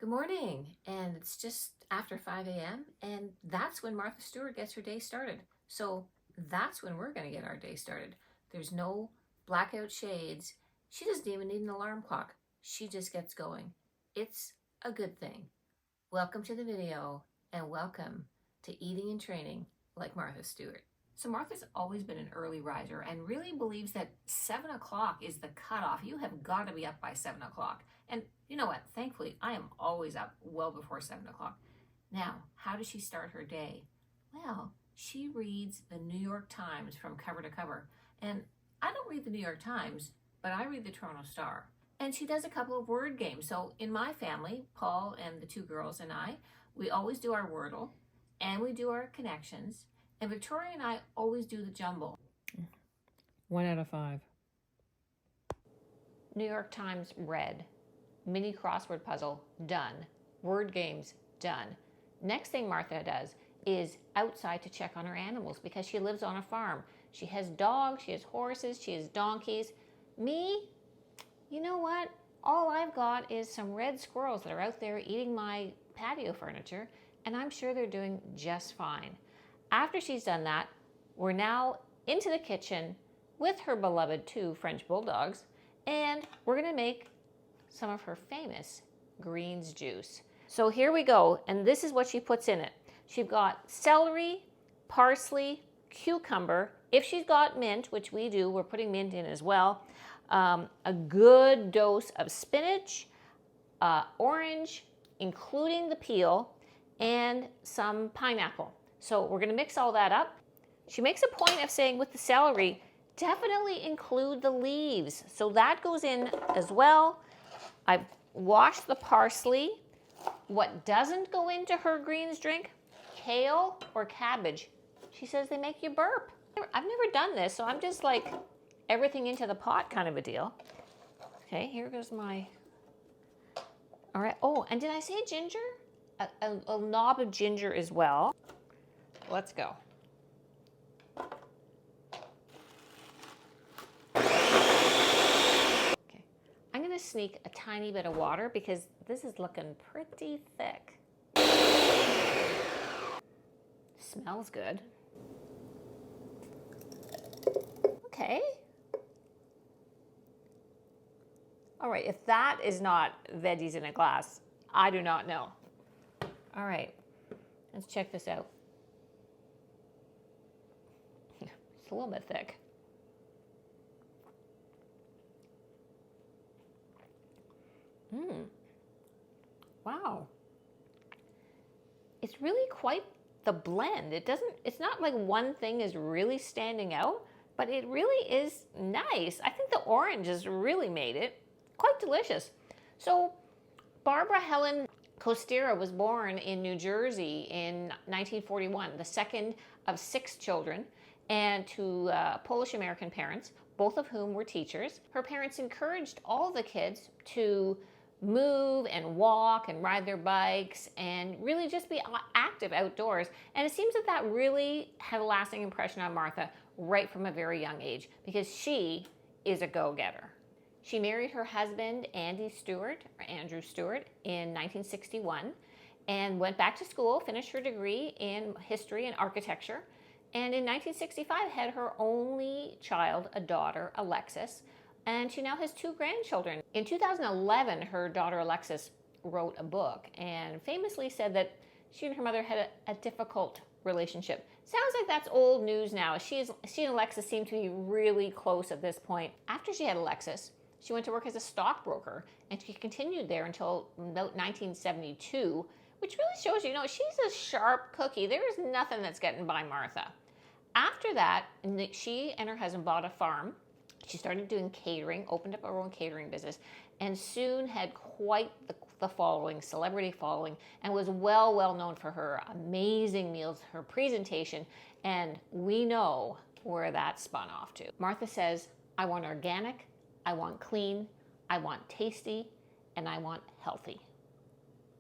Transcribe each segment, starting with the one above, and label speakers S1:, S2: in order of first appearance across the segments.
S1: Good morning, and it's just after 5 a.m. and that's when Martha Stewart gets her day started. So that's when we're going to get our day started. There's no blackout shades. She doesn't even need an alarm clock. She just gets going. It's a good thing. Welcome to the video, and welcome to Eating and Training Like Martha Stewart. So Martha's always been an early riser and really believes that 7 o'clock is the cutoff. You have got to be up by 7 o'clock. And you know what? Thankfully, I am always up well before 7 o'clock. Now, how does she start her day? Well, she reads the New York Times from cover to cover. And I don't read the New York Times, but I read the Toronto Star. And she does a couple of word games. So in my family, Paul and the two girls and I, we always do our Wordle and we do our connections. And Victoria and I always do the jumble.
S2: 1 out of 5.
S3: New York Times read. Mini crossword puzzle, done. Word games, done. Next thing Martha does is outside to check on her animals because she lives on a farm. She has dogs, she has horses, she has donkeys. Me, you know what? All I've got is some red squirrels that are out there eating my patio furniture, and I'm sure they're doing just fine. After she's done that, we're now into the kitchen with her beloved 2 French bulldogs, and we're gonna make some of her famous greens juice. So here we go, and this is what she puts in it. She's got celery, parsley, cucumber. If she's got mint, which we do, we're putting mint in as well. A good dose of spinach, orange, including the peel, and some pineapple. So we're gonna mix all that up. She makes a point of saying with the celery, definitely include the leaves. So that goes in as well. I've washed the parsley. What doesn't go into her greens drink? Kale or cabbage. She says they make you burp. I've never done this, so I'm just like everything into the pot kind of a deal. Okay, here goes my, all right. Oh, and did I say ginger? A knob of ginger as well. Let's go. I'm going to sneak a tiny bit of water because this is looking pretty thick. Smells good. Okay. All right, if that is not veggies in a glass, I do not know. All right, let's check this out. It's a little bit thick. Wow. It's really quite the blend. It's not like one thing is really standing out, but it really is nice. I think the orange has really made it quite delicious. So Barbara Helen Kostera was born in New Jersey in 1941, the second of 6 children, and to Polish-American parents, both of whom were teachers. Her parents encouraged all the kids to move and walk and ride their bikes and really just be active outdoors. And it seems that really had a lasting impression on Martha right from a very young age because she is a go-getter. She married her husband, Andrew Stewart, in 1961 and went back to school, finished her degree in history and architecture, and in 1965 had her only child, a daughter, Alexis, and she now has 2 grandchildren. In 2011, her daughter Alexis wrote a book and famously said that she and her mother had a difficult relationship. Sounds like that's old news now. She and Alexis seem to be really close at this point. After she had Alexis, she went to work as a stockbroker, and she continued there until about 1972, which really shows you, she's a sharp cookie. There is nothing that's getting by Martha. After that, she and her husband bought a farm. She started doing catering, opened up her own catering business, and soon had quite the following, celebrity following, and was well known for her amazing meals, her presentation, and we know where that spun off to. Martha says, I want organic, I want clean, I want tasty, and I want healthy.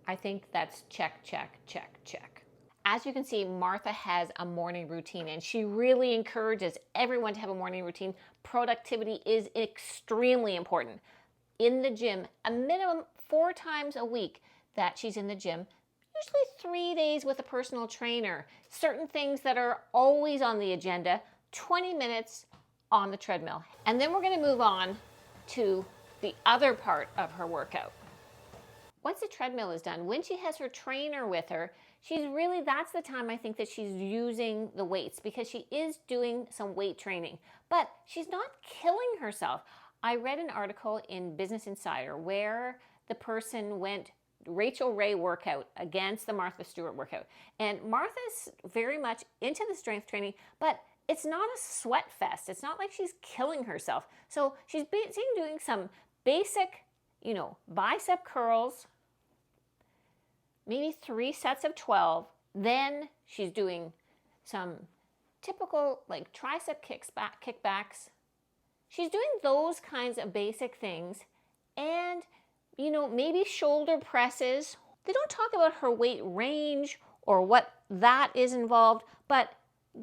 S3: I think that's check, check, check, check. As you can see, Martha has a morning routine, and she really encourages everyone to have a morning routine. Productivity is extremely important. In the gym, a minimum 4 times a week, that she's in the gym, usually 3 days with a personal trainer. Certain things that are always on the agenda, 20 minutes on the treadmill. And then we're going to move on to the other part of her workout. Once the treadmill is done, when she has her trainer with her, that's the time I think that she's using the weights, because she is doing some weight training, but she's not killing herself. I read an article in Business Insider where the person went Rachel Ray workout against the Martha Stewart workout. And Martha's very much into the strength training, but it's not a sweat fest. It's not like she's killing herself. So she's doing some basic, bicep curls, maybe 3 sets of 12. Then she's doing some typical like tricep kickbacks. She's doing those kinds of basic things, and maybe shoulder presses. They don't talk about her weight range or what that is involved, but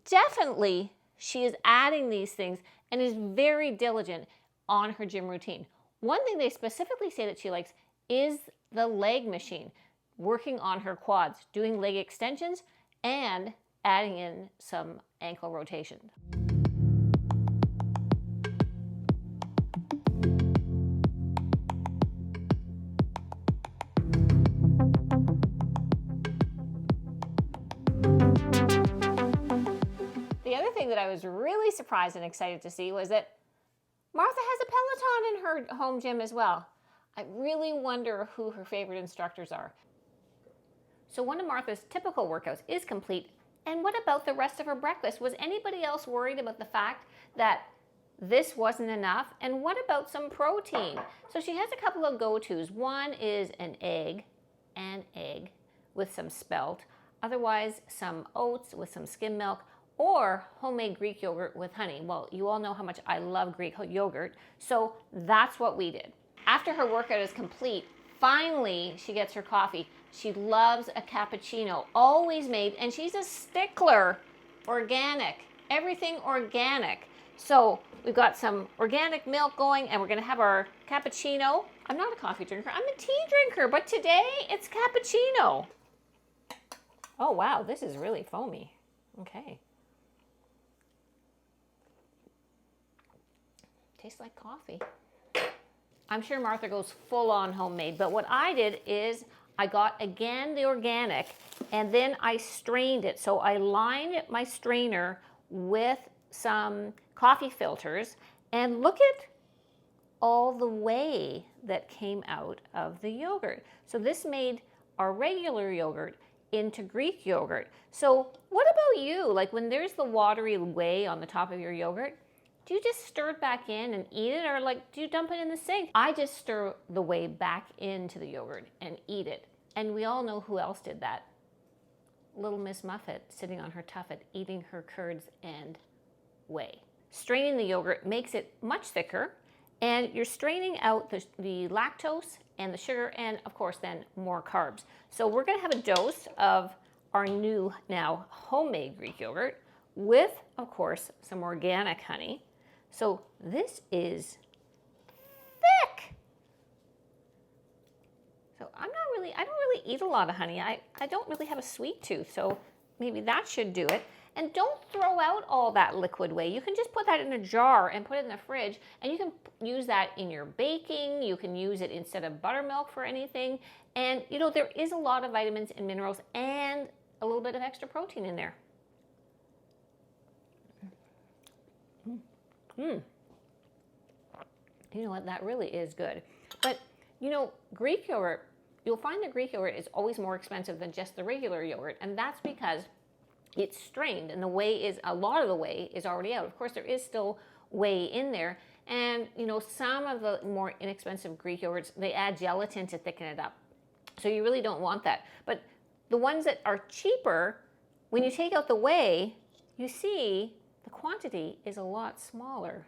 S3: definitely she is adding these things and is very diligent on her gym routine. One thing they specifically say that she likes is the leg machine, working on her quads, doing leg extensions, and adding in some ankle rotation. The other thing that I was really surprised and excited to see was that Martha has a Peloton in her home gym as well. I really wonder who her favorite instructors are. So one of Martha's typical workouts is complete. And what about the rest of her breakfast? Was anybody else worried about the fact that this wasn't enough? And what about some protein? So she has a couple of go-tos. One is an egg with some spelt. Otherwise, some oats with some skim milk, or homemade Greek yogurt with honey. Well, you all know how much I love Greek yogurt, so that's what we did. After her workout is complete, finally she gets her coffee. She loves a cappuccino, always made, and she's a stickler. Organic, everything organic. So we've got some organic milk going, and we're gonna have our cappuccino. I'm not a coffee drinker, I'm a tea drinker, but today it's cappuccino. Oh wow, this is really foamy. Okay. Tastes like coffee. I'm sure Martha goes full on homemade, but what I did is I got, again, the organic, and then I strained it. So I lined my strainer with some coffee filters, and look at all the whey that came out of the yogurt. So this made our regular yogurt into Greek yogurt. So what about you? Like when there's the watery whey on the top of your yogurt, do you just stir it back in and eat it, or like do you dump it in the sink? I just stir the whey back into the yogurt and eat it. And we all know who else did that. Little Miss Muffet sitting on her tuffet eating her curds and whey. Straining the yogurt makes it much thicker, and you're straining out the lactose and the sugar, and of course then more carbs. So we're gonna have a dose of our new now homemade Greek yogurt with, of course, some organic honey. So this is thick. So I don't really eat a lot of honey. I don't really have a sweet tooth, so maybe that should do it. And don't throw out all that liquid whey. You can just put that in a jar and put it in the fridge, and you can use that in your baking. You can use it instead of buttermilk for anything. And there is a lot of vitamins and minerals and a little bit of extra protein in there. You know what, that really is good. But Greek yogurt, you'll find that Greek yogurt is always more expensive than just the regular yogurt, and that's because it's strained, and a lot of the whey is already out. Of course, there is still whey in there, and some of the more inexpensive Greek yogurts, they add gelatin to thicken it up. So you really don't want that. But the ones that are cheaper, when you take out the whey, you see the quantity is a lot smaller.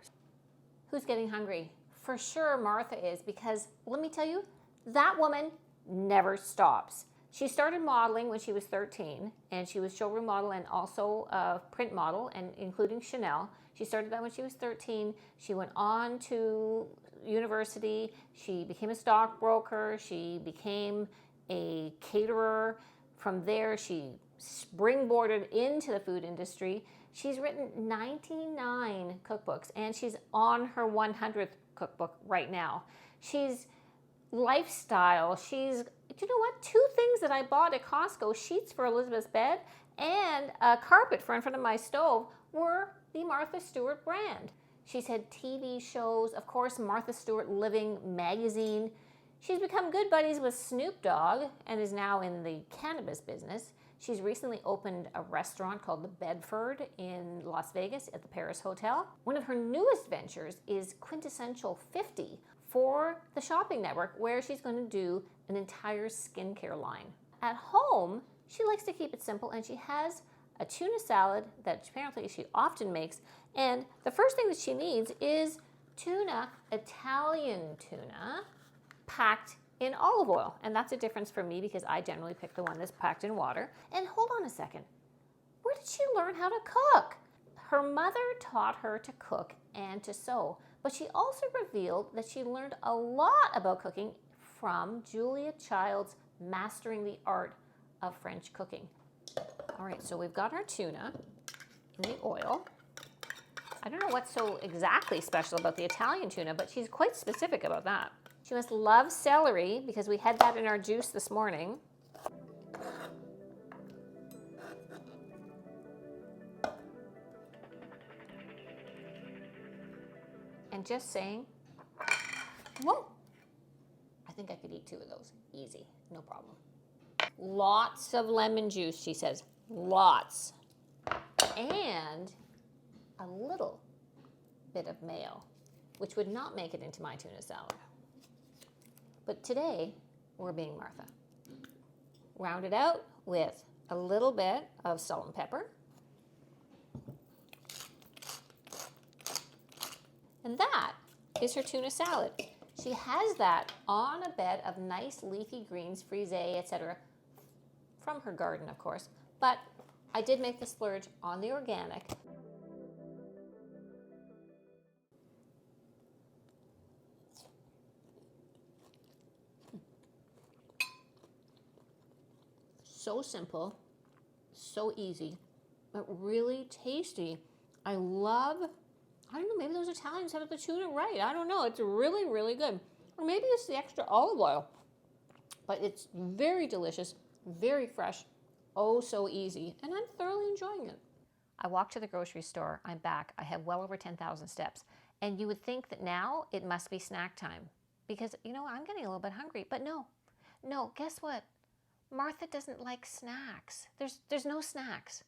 S3: Who's getting hungry? For sure Martha is, because let me tell you, that woman never stops. She started modeling when she was 13, and she was showroom model and also a print model, and including Chanel. She started that when she was 13. She went on to university. She became a stockbroker. She became a caterer. From there, she springboarded into the food industry. She's written 99 cookbooks, and she's on her 100th cookbook right now. She's lifestyle. She's, you know what? 2 things that I bought at Costco, sheets for Elizabeth's bed and a carpet for in front of my stove, were the Martha Stewart brand. She's had TV shows, of course, Martha Stewart Living magazine. She's become good buddies with Snoop Dogg and is now in the cannabis business. She's recently opened a restaurant called The Bedford in Las Vegas at the Paris Hotel. One of her newest ventures is Quintessential 50 for the shopping network, where she's going to do an entire skincare line. At home, she likes to keep it simple, and she has a tuna salad that apparently she often makes. And the first thing that she needs is tuna, Italian tuna, packed in olive oil. And that's a difference for me because I generally pick the one that's packed in water. And hold on a second. Where did she learn how to cook? Her mother taught her to cook and to sew, but she also revealed that she learned a lot about cooking from Julia Child's Mastering the Art of French Cooking. All right, so we've got our tuna in the oil. I don't know what's so exactly special about the Italian tuna, but she's quite specific about that. She must love celery because we had that in our juice this morning. And just saying, whoa, I think I could eat 2 of those. Easy, no problem. Lots of lemon juice, she says. Lots. And a little bit of mayo, which would not make it into my tuna salad. But today, we're being Martha. Round it out with a little bit of salt and pepper. And that is her tuna salad. She has that on a bed of nice leafy greens, frisee, etc., from her garden, of course. But I did make the splurge on the organic. So simple, so easy, but really tasty. I don't know, maybe those Italians have the tuna right. I don't know. It's really, really good. Or maybe it's the extra olive oil. But it's very delicious, very fresh, oh so easy, and I'm thoroughly enjoying it. I walked to the grocery store. I'm back. I have well over 10,000 steps. And you would think that now it must be snack time because, you know, I'm getting a little bit hungry. But no, guess what? Martha doesn't like snacks. There's no snacks.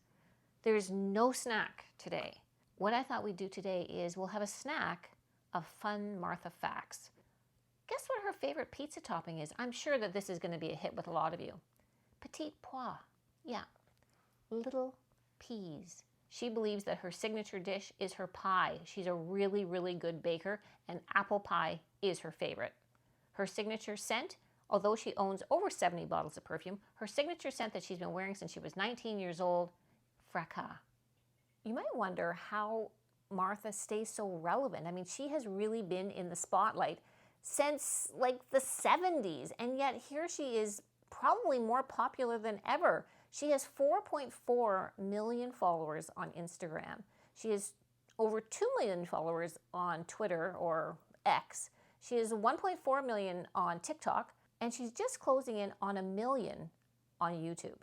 S3: There's no snack today. What I thought we'd do today is we'll have a snack of fun Martha facts. Guess what her favorite pizza topping is? I'm sure that this is going to be a hit with a lot of you. Petit pois. Yeah. Little peas. She believes that her signature dish is her pie. She's a really, really good baker, and apple pie is her favorite. Her signature scent, although she owns over 70 bottles of perfume, her signature scent that she's been wearing since she was 19 years old, Fracas. You might wonder how Martha stays so relevant. I mean, she has really been in the spotlight since like the 70s, and yet here she is probably more popular than ever. She has 4.4 million followers on Instagram. She has over 2 million followers on Twitter or X. She has 1.4 million on TikTok, and she's just closing in on 1 million on YouTube.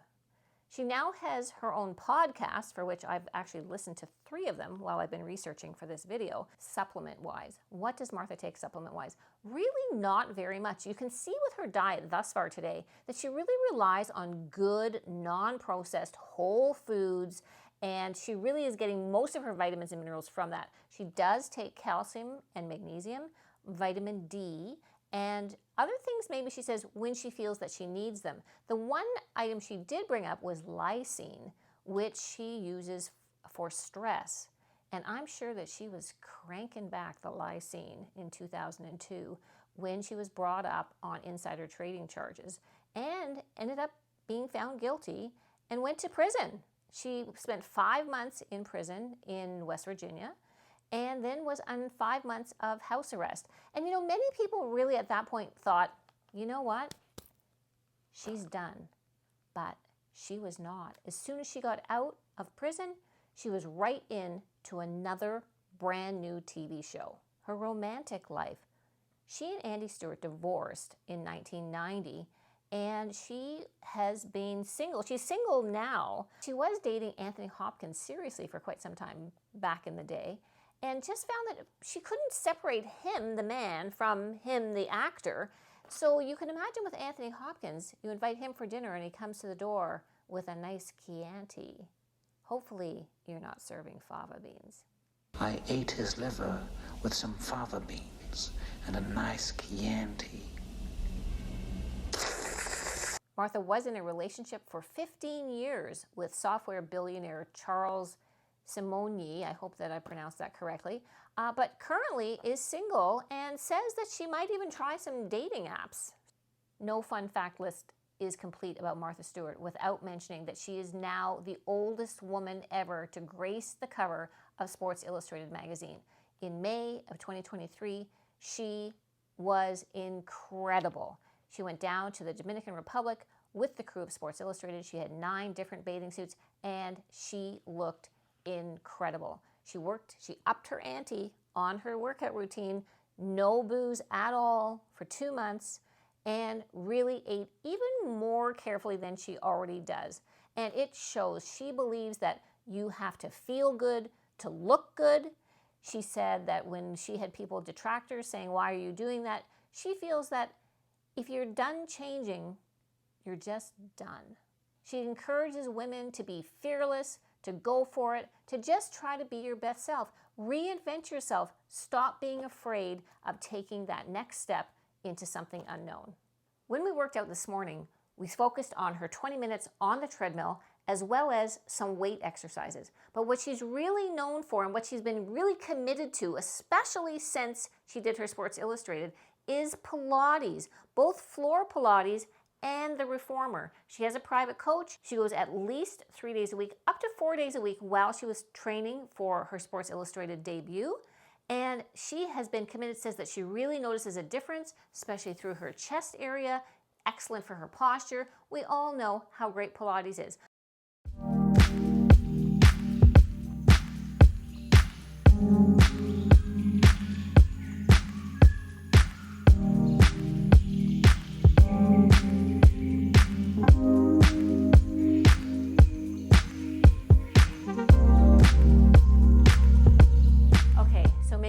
S3: She now has her own podcast, for which I've actually listened to 3 of them while I've been researching for this video, supplement-wise. What does Martha take supplement-wise? Really not very much. You can see with her diet thus far today that she really relies on good, non-processed whole foods, and she really is getting most of her vitamins and minerals from that. She does take calcium and magnesium, vitamin D, and other things maybe she says when she feels that she needs them. The one item she did bring up was lysine, which she uses for stress. And I'm sure that she was cranking back the lysine in 2002 when she was brought up on insider trading charges and ended up being found guilty and went to prison. She spent 5 months in prison in West Virginia, and then was on 5 months of house arrest. And you know, many people really at that point thought, you know what? she's done. But she was not. As soon as she got out of prison, she was right into another brand new TV show, her romantic life. She and Andy Stewart divorced in 1990, and she has been single. She's single now. She was dating Anthony Hopkins seriously for quite some time back in the day, and just found that she couldn't separate him, the man, from him, the actor. So you can imagine with Anthony Hopkins, you invite him for dinner and he comes to the door with a nice Chianti. Hopefully you're not serving fava beans.
S4: I ate his liver with some fava beans and a nice Chianti.
S3: Martha was in a relationship for 15 years with software billionaire Charles Simonyi. I hope that I pronounced that correctly. But currently is single and says that she might even try some dating apps. No fun fact list is complete about Martha Stewart without mentioning that she is now the oldest woman ever to grace the cover of Sports Illustrated magazine. In May of 2023, she was incredible. She went down to the Dominican Republic with the crew of Sports Illustrated. She had 9 different bathing suits and she looked incredible. She upped her ante on her workout routine, no booze at all for 2 months, and really ate even more carefully than she already does. And it shows. She believes that you have to feel good to look good. She said that when she had people, detractors, saying, "Why are you doing that?" she feels that if you're done changing, you're just done. She encourages women to be fearless, to go for it, to just try to be your best self. Reinvent yourself. Stop being afraid of taking that next step into something unknown. When we worked out this morning, we focused on her 20 minutes on the treadmill as well as some weight exercises. But what she's really known for and what she's been really committed to, especially since she did her Sports Illustrated, is Pilates, both floor Pilates and the reformer. She has a private coach. She goes at least 3 days a week, up to 4 days a week while she was training for her Sports Illustrated debut. And she has been committed, says that she really notices a difference, especially through her chest area. Excellent for her posture. We all know how great Pilates is.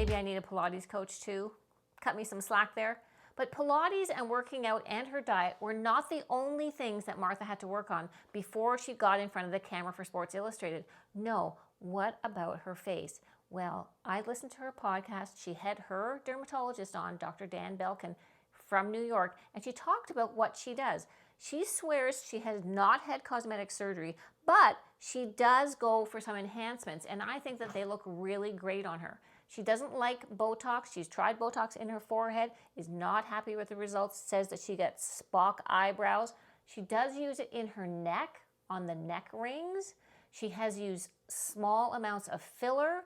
S3: I need a Pilates coach too. Cut me some slack there. But Pilates and working out and her diet were not the only things that Martha had to work on before she got in front of the camera for Sports Illustrated. No, what about her face? Well, I listened to her podcast. She had her dermatologist on, Dr. Dan Belkin from New York, and she talked about what she does. She swears she has not had cosmetic surgery, but she does go for some enhancements, and I think that they look really great on her. She doesn't like Botox. She's tried Botox in her forehead, is not happy with the results, says that she gets Spock eyebrows. She does use it in her neck, on the neck rings. She has used small amounts of filler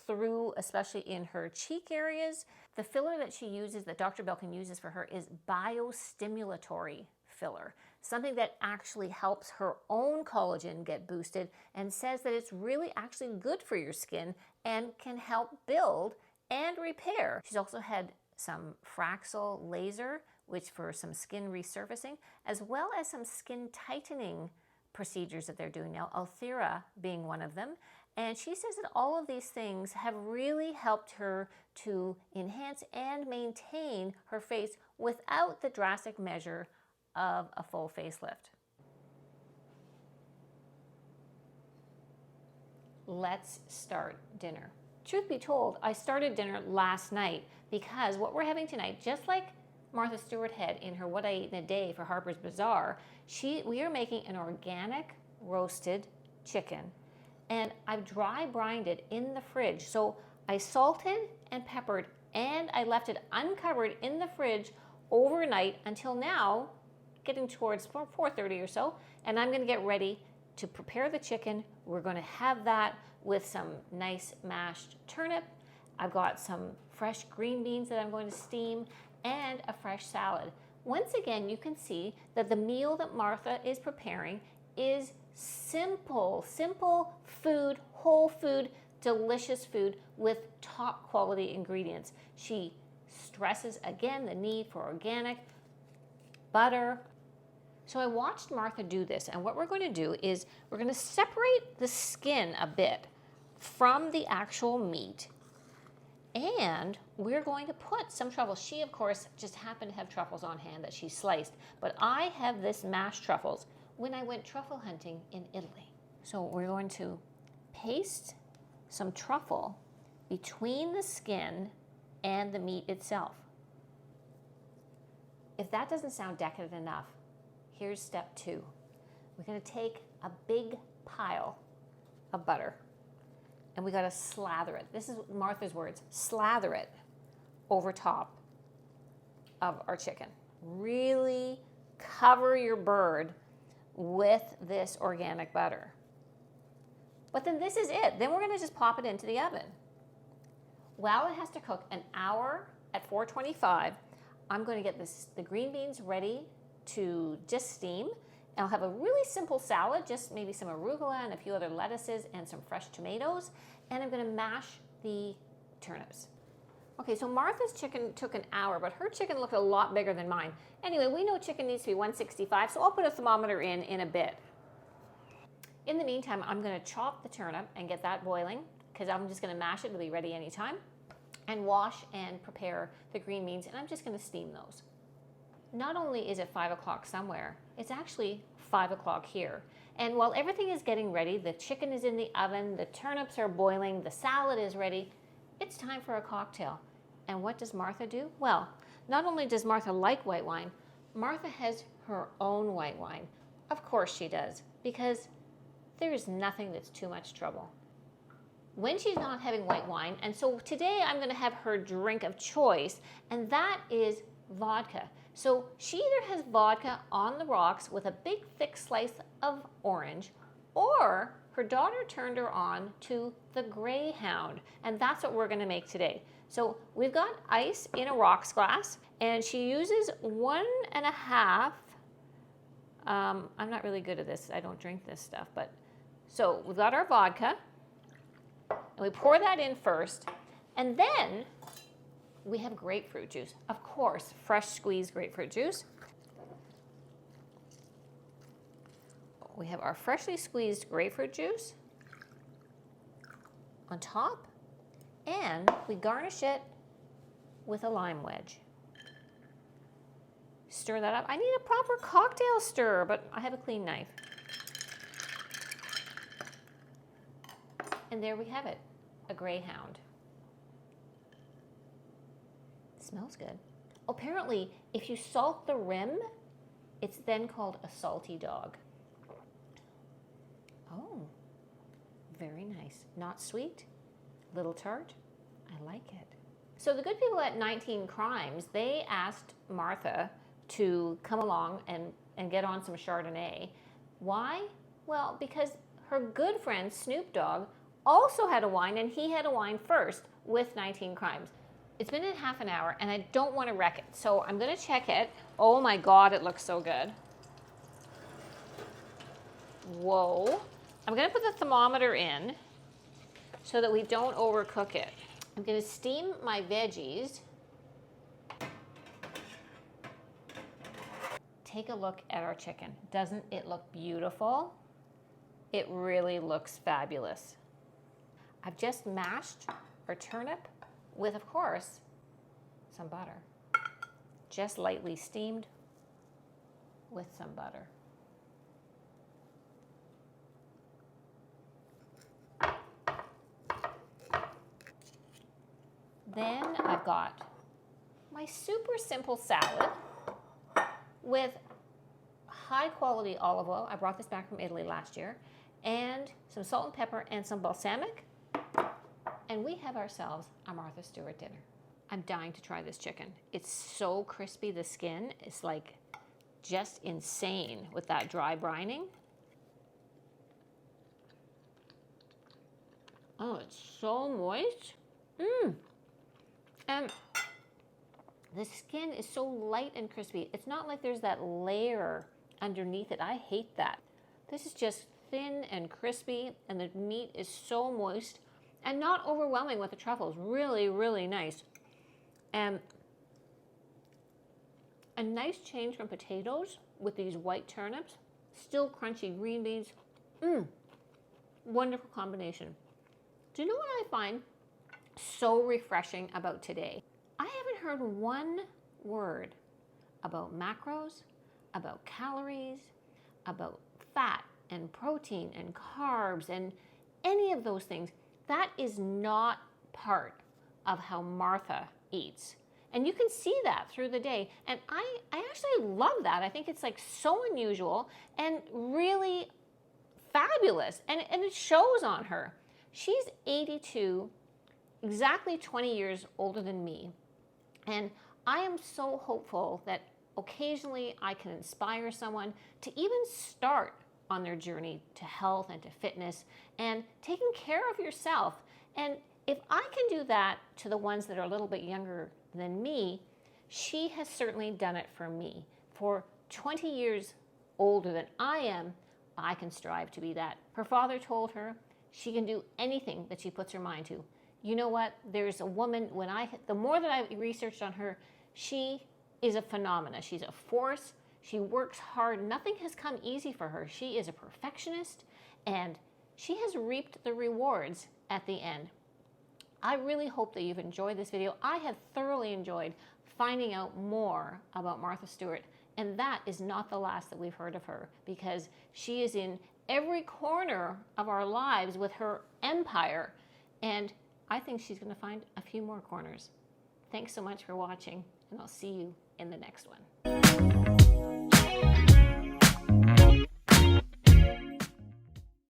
S3: through, especially in her cheek areas. The filler that she uses, that Dr. Belkin uses for her, is biostimulatory filler, something that actually helps her own collagen get boosted, and says that it's really actually good for your skin and can help build and repair. She's also had some Fraxel laser, which for some skin resurfacing, as well as some skin tightening procedures that they're doing now, Althera being one of them. And she says that all of these things have really helped her to enhance and maintain her face without the drastic measure of a full facelift. Let's start dinner. Truth be told, I started dinner last night because what we're having tonight, just like Martha Stewart had in her What I Eat in a Day for Harper's Bazaar, we are making an organic roasted chicken, and I've dry brined it in the fridge. So I salted and peppered, and I left it uncovered in the fridge overnight until now, getting towards 4:30 or so, and I'm gonna get ready to prepare the chicken. We're gonna have that with some nice mashed turnip. I've got some fresh green beans that I'm going to steam and a fresh salad. Once again, you can see that the meal that Martha is preparing is simple food, whole food, delicious food with top quality ingredients. She stresses again the need for organic butter. So I watched Martha do this, and what we're going to do is we're going to separate the skin a bit from the actual meat, and we're going to put some truffles. She, of course, just happened to have truffles on hand that she sliced, but I have this mashed truffles when I went truffle hunting in Italy. So we're going to paste some truffle between the skin and the meat itself. If that doesn't sound decadent enough, here's step 2. We're going to take a big pile of butter and we got to slather it. This is Martha's words, slather it over top of our chicken. Really cover your bird with this organic butter. But then this is it. Then we're going to just pop it into the oven. While it has to cook an hour at 425, I'm going to get the green beans ready to just steam. And I'll have a really simple salad, just maybe some arugula and a few other lettuces and some fresh tomatoes. And I'm going to mash the turnips. Okay, so Martha's chicken took an hour, but her chicken looked a lot bigger than mine. Anyway, we know chicken needs to be 165, so I'll put a thermometer in a bit. In the meantime, I'm going to chop the turnip and get that boiling, because I'm just going to mash it. It'll be ready anytime. And wash and prepare the green beans, and I'm just going to steam those. Not only is it 5 o'clock somewhere, it's actually 5 o'clock here. And while everything is getting ready, the chicken is in the oven, the turnips are boiling, the salad is ready, it's time for a cocktail. And what does Martha do? Well, not only does Martha like white wine, Martha has her own white wine. Of course she does, because there is nothing that's too much trouble when she's not having white wine. And so today I'm going to have her drink of choice, and that is vodka. So she either has vodka on the rocks with a big thick slice of orange, or her daughter turned her on to the Greyhound, and that's what we're going to make today. So we've got ice in a rocks glass, and she uses 1.5. I'm not really good at this. I don't drink this stuff, but so we've got our vodka, and we pour that in first, and then we have grapefruit juice. Of course, fresh squeezed grapefruit juice. We have our freshly squeezed grapefruit juice on top, and we garnish it with a lime wedge. Stir that up. I need a proper cocktail stir, but I have a clean knife. And there we have it, a Greyhound. Smells good. Apparently, if you salt the rim, it's then called a salty dog. Oh, very nice. Not sweet, little tart. I like it. So the good people at 19 Crimes, they asked Martha to come along and get on some Chardonnay. Why? Well, because her good friend Snoop Dogg also had a wine, and he had a wine first with 19 Crimes. It's been in half an hour, and I don't want to wreck it, so I'm going to check it. Oh my God, it looks so good. Whoa. I'm going to put the thermometer in so that we don't overcook it. I'm going to steam my veggies. Take a look at our chicken. Doesn't it look beautiful? It really looks fabulous. I've just mashed our turnip with, of course, some butter. Just lightly steamed with some butter. Then I've got my super simple salad with high quality olive oil. I brought this back from Italy last year. And some salt and pepper and some balsamic. And we have ourselves a Martha Stewart dinner. I'm dying to try this chicken. It's so crispy, the skin is like just insane with that dry brining. Oh, it's so moist. And The skin is so light and crispy. It's not like there's that layer underneath it. I hate that. This is just thin and crispy, and the meat is so moist and not overwhelming with the truffles. Really, really nice. And a nice change from potatoes with these white turnips. Still crunchy green beans. Wonderful combination. Do you know what I find so refreshing about today? I haven't heard one word about macros, about calories, about fat and protein and carbs and any of those things. That is not part of how Martha eats. And you can see that through the day. And I actually love that. I think it's like so unusual and really fabulous. And it shows on her. She's 82, exactly 20 years older than me. And I am so hopeful that occasionally I can inspire someone to even start on their journey to health and to fitness and taking care of yourself. And if I can do that to the ones that are a little bit younger than me, she has certainly done it for me. For 20 years older than I am, I can strive to be that. Her father told her she can do anything that she puts her mind to. You know what? There's a woman, the more that I researched on her, she is a phenomena. She's a force. She works hard. Nothing has come easy for her. She is a perfectionist, and she has reaped the rewards at the end. I really hope that you've enjoyed this video. I have thoroughly enjoyed finding out more about Martha Stewart, and that is not the last that we've heard of her, because she is in every corner of our lives with her empire, and I think she's going to find a few more corners. Thanks so much for watching, and I'll see you in the next one.